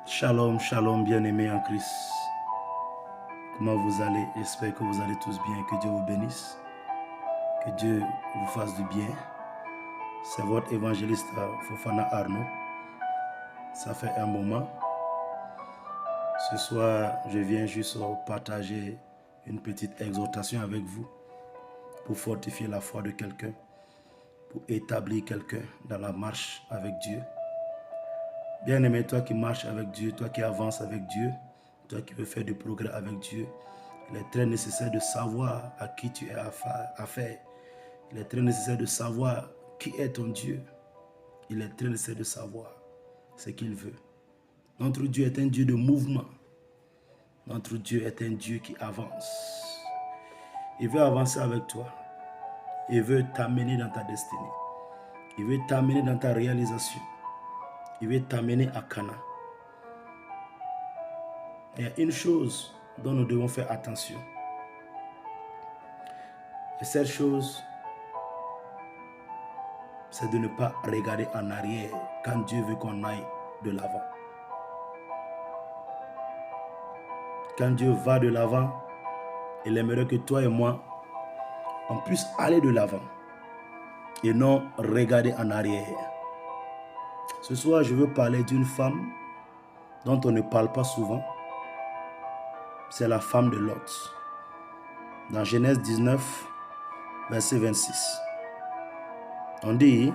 Shalom, shalom, bien-aimés en Christ. Comment vous allez? J'espère que vous allez tous bien, que Dieu vous bénisse, que Dieu vous fasse du bien. C'est votre évangéliste Fofana Arnaud. Ça fait un moment. Ce soir, je viens juste partager une petite exhortation avec vous pour fortifier la foi de quelqu'un, pour établir quelqu'un dans la marche avec Dieu. Bien-aimé, toi qui marches avec Dieu, toi qui avances avec Dieu, toi qui veux faire du progrès avec Dieu, il est très nécessaire de savoir à qui tu as affaire. Il est très nécessaire de savoir qui est ton Dieu. Il est très nécessaire de savoir ce qu'il veut. Notre Dieu est un Dieu de mouvement. Notre Dieu est un Dieu qui avance. Il veut avancer avec toi. Il veut t'amener dans ta destinée. Il veut t'amener dans ta réalisation. Il veut t'amener à Cana. Il y a une chose dont nous devons faire attention. Et cette chose, c'est de ne pas regarder en arrière quand Dieu veut qu'on aille de l'avant. Quand Dieu va de l'avant, il aimerait que toi et moi, on puisse aller de l'avant et non regarder en arrière. Ce soir, je veux parler d'une femme dont on ne parle pas souvent. C'est la femme de Lot. Dans Genèse 19, verset 26. On dit,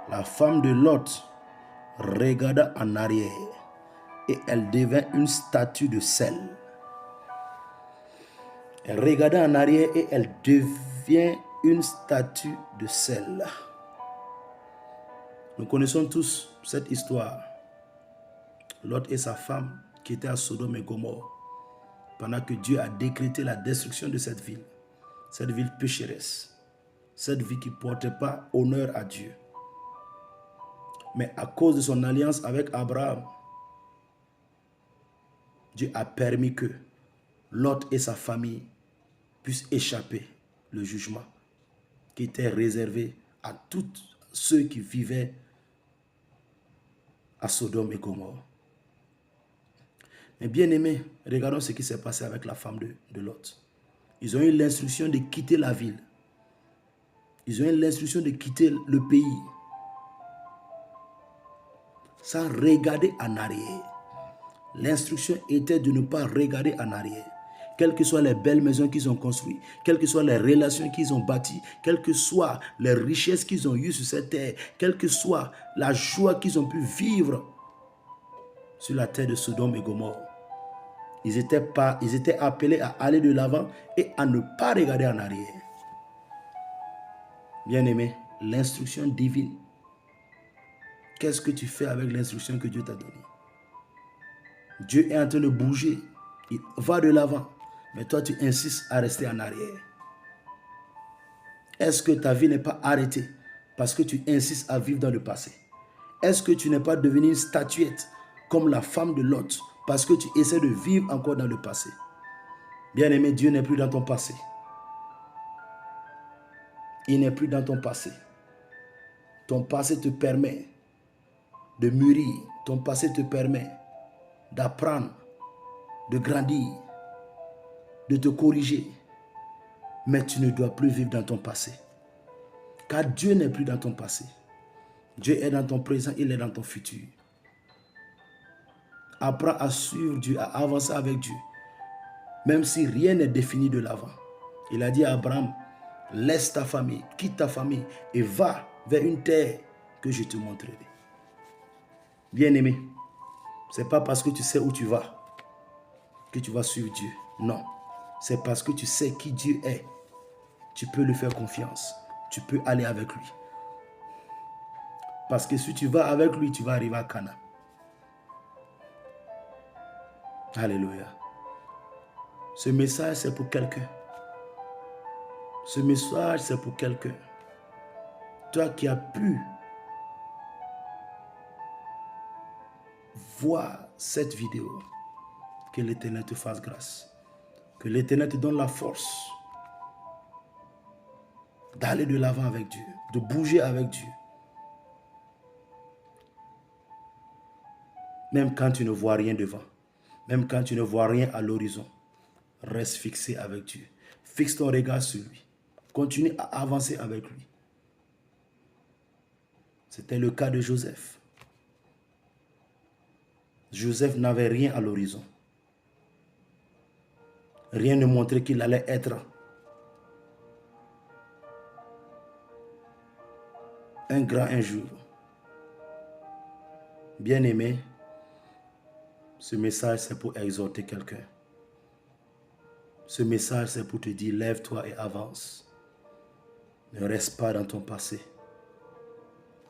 la femme de Lot regarda en arrière et elle devint une statue de sel. Elle regarda en arrière et elle devient une statue de sel. Nous connaissons tous cette histoire. Lot et sa femme qui étaient à Sodome et Gomorrhe pendant que Dieu a décrété la destruction de cette ville pécheresse, cette ville qui ne portait pas honneur à Dieu. Mais à cause de son alliance avec Abraham, Dieu a permis que Lot et sa famille puissent échapper le jugement qui était réservé à tous ceux qui vivaient à Sodome et Gomorrhe. Mais bien aimés, regardons ce qui s'est passé avec la femme de Lot. Ils ont eu l'instruction de quitter la ville. Ils ont eu l'instruction de quitter le pays sans regarder en arrière. L'instruction était de ne pas regarder en arrière. Quelles que soient les belles maisons qu'ils ont construites, quelles que soient les relations qu'ils ont bâties, quelles que soient les richesses qu'ils ont eues sur cette terre, quelle que soit la joie qu'ils ont pu vivre sur la terre de Sodome et Gomorrhe, ils étaient appelés à aller de l'avant et à ne pas regarder en arrière. Bien-aimé, l'instruction divine, qu'est-ce que tu fais avec l'instruction que Dieu t'a donnée? Dieu est en train de bouger, il va de l'avant, mais toi tu insistes à rester en arrière. Est-ce que ta vie n'est pas arrêtée parce que tu insistes à vivre dans le passé? Est-ce que tu n'es pas devenu une statuette comme la femme de Lot parce que tu essaies de vivre encore dans le passé? Bien-aimé, Dieu n'est plus dans ton passé. Il n'est plus dans ton passé. Ton passé te permet de mûrir. Ton passé te permet d'apprendre, de grandir, de te corriger. Mais tu ne dois plus vivre dans ton passé. Car Dieu n'est plus dans ton passé. Dieu est dans ton présent, il est dans ton futur. Apprends à suivre Dieu, à avancer avec Dieu. Même si rien n'est défini de l'avant. Il a dit à Abraham, laisse ta famille, quitte ta famille et va vers une terre que je te montrerai. Bien-aimé, ce n'est pas parce que tu sais où tu vas que tu vas suivre Dieu. Non, c'est parce que tu sais qui Dieu est. Tu peux lui faire confiance. Tu peux aller avec lui. Parce que si tu vas avec lui, tu vas arriver à Cana. Alléluia. Ce message, c'est pour quelqu'un. Ce message, c'est pour quelqu'un. Toi qui as pu voir cette vidéo, que l'Éternel te fasse grâce. Que l'Éternel te donne la force d'aller de l'avant avec Dieu, de bouger avec Dieu. Même quand tu ne vois rien devant. Même quand tu ne vois rien à l'horizon. Reste fixé avec Dieu. Fixe ton regard sur lui. Continue à avancer avec lui. C'était le cas de Joseph. Joseph n'avait rien à l'horizon. Rien ne montrait qu'il allait être un grand un jour. Bien-aimé, ce message c'est pour exhorter quelqu'un. Ce message c'est pour te dire lève-toi et avance. Ne reste pas dans ton passé.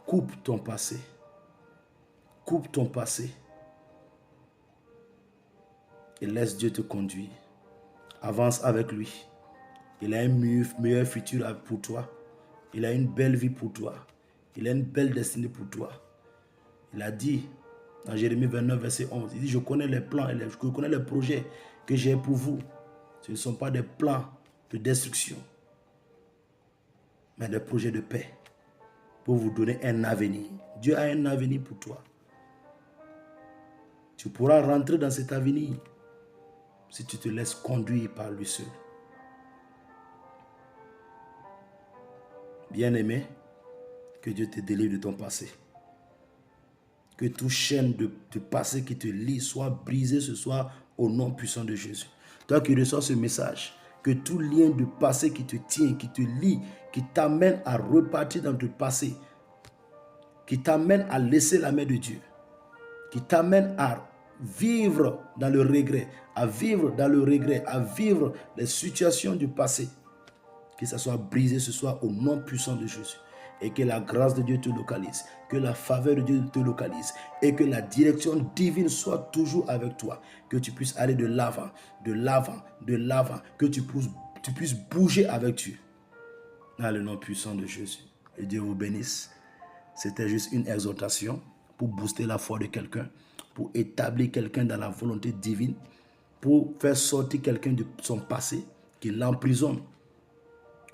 Coupe ton passé. Coupe ton passé. Et laisse Dieu te conduire. Avance avec lui. Il a un meilleur futur pour toi. Il a une belle vie pour toi. Il a une belle destinée pour toi. Il a dit dans Jérémie 29, verset 11, il dit, je connais les plans, je connais les projets que j'ai pour vous. Ce ne sont pas des plans de destruction, mais des projets de paix pour vous donner un avenir. Dieu a un avenir pour toi. Tu pourras rentrer dans cet avenir si tu te laisses conduire par lui seul. Bien-aimé, que Dieu te délivre de ton passé. Que toute chaîne de passé qui te lie soit brisée ce soir au nom puissant de Jésus. Toi qui reçois ce message, que tout lien de passé qui te tient, qui te lie, qui t'amène à repartir dans ton passé, qui t'amène à laisser la main de Dieu, qui t'amène à vivre dans le regret, à vivre dans le regret, à vivre les situations du passé, que ça soit brisé ce soir au nom puissant de Jésus. Et que la grâce de Dieu te localise, que la faveur de Dieu te localise et que la direction divine soit toujours avec toi. Que tu puisses aller de l'avant, de l'avant, de l'avant, que tu puisses bouger avec Dieu. Dans le nom puissant de Jésus. Et Dieu vous bénisse. C'était juste une exhortation pour booster la foi de quelqu'un, pour établir quelqu'un dans la volonté divine, pour faire sortir quelqu'un de son passé qui l'emprisonne.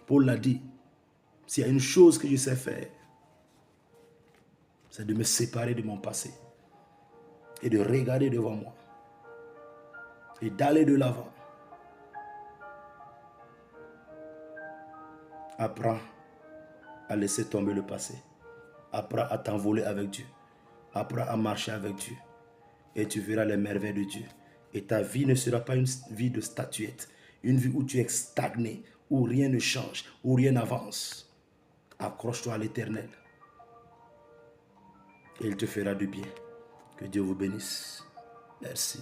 Paul l'a dit. S'il y a une chose que je sais faire, c'est de me séparer de mon passé et de regarder devant moi et d'aller de l'avant. Apprends à laisser tomber le passé. Apprends à t'envoler avec Dieu. Apprends à marcher avec Dieu. Et tu verras les merveilles de Dieu. Et ta vie ne sera pas une vie de statuette. Une vie où tu es stagné, où rien ne change, où rien n'avance. Accroche-toi à l'Éternel. Et il te fera du bien. Que Dieu vous bénisse. Merci.